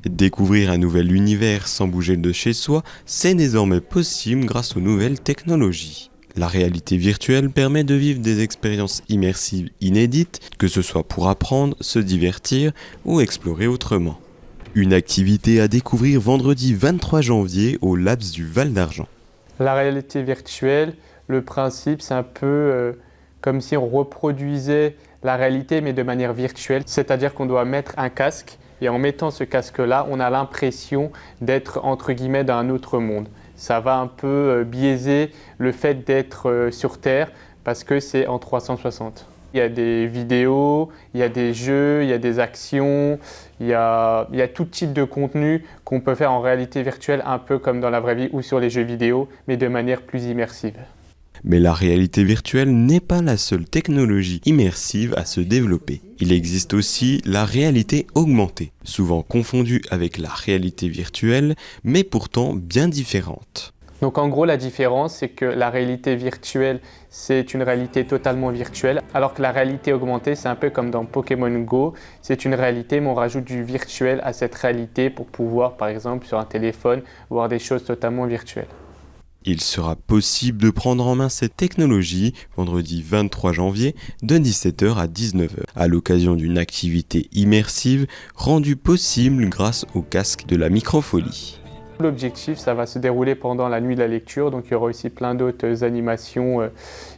Découvrir un nouvel univers sans bouger de chez soi, c'est désormais possible grâce aux nouvelles technologies. La réalité virtuelle permet de vivre des expériences immersives inédites, que ce soit pour apprendre, se divertir ou explorer autrement. Une activité à découvrir vendredi 23 janvier au Labs du Val d'Argent. La réalité virtuelle, le principe, c'est un peu comme si on reproduisait la réalité mais de manière virtuelle. C'est-à-dire qu'on doit mettre un casque et en mettant ce casque-là, on a l'impression d'être entre guillemets dans un autre monde. Ça va un peu biaiser le fait d'être sur Terre parce que c'est en 360. Il y a des vidéos, il y a des jeux, il y a des actions, il y a tout type de contenu qu'on peut faire en réalité virtuelle, un peu comme dans la vraie vie ou sur les jeux vidéo, mais de manière plus immersive. Mais la réalité virtuelle n'est pas la seule technologie immersive à se développer. Il existe aussi la réalité augmentée, souvent confondue avec la réalité virtuelle, mais pourtant bien différente. Donc en gros, la différence, c'est que la réalité virtuelle, c'est une réalité totalement virtuelle, alors que la réalité augmentée, c'est un peu comme dans Pokémon Go, c'est une réalité, mais on rajoute du virtuel à cette réalité pour pouvoir, par exemple, sur un téléphone, voir des choses totalement virtuelles. Il sera possible de prendre en main cette technologie vendredi 23 janvier de 17h à 19h, à l'occasion d'une activité immersive rendue possible grâce au casque de la microfolie. L'objectif, ça va se dérouler pendant la nuit de la lecture, donc il y aura aussi plein d'autres animations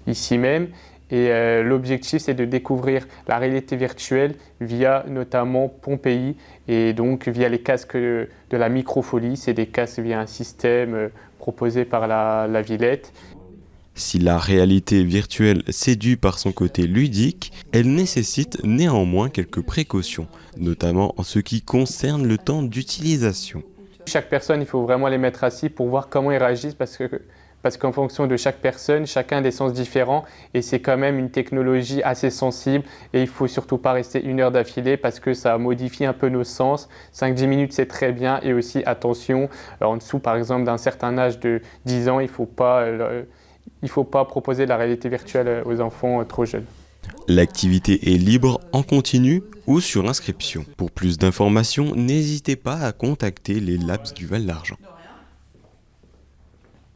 ici même. Et l'objectif, c'est de découvrir la réalité virtuelle via notamment Pompéi et donc via les casques de la microfolie. C'est des casques via un système proposé par la Villette. Si la réalité virtuelle séduit par son côté ludique, elle nécessite néanmoins quelques précautions, notamment en ce qui concerne le temps d'utilisation. Chaque personne, il faut vraiment les mettre assis pour voir comment ils réagissent parce qu'en fonction de chaque personne, chacun a des sens différents et c'est quand même une technologie assez sensible et il ne faut surtout pas rester 1 heure d'affilée parce que ça modifie un peu nos sens. 5-10 minutes, c'est très bien et aussi attention, en dessous par exemple d'un certain âge de 10 ans, il ne faut pas proposer de la réalité virtuelle aux enfants trop jeunes. L'activité est libre en continu ou sur inscription. Pour plus d'informations, n'hésitez pas à contacter les Labs du Val d'Argent.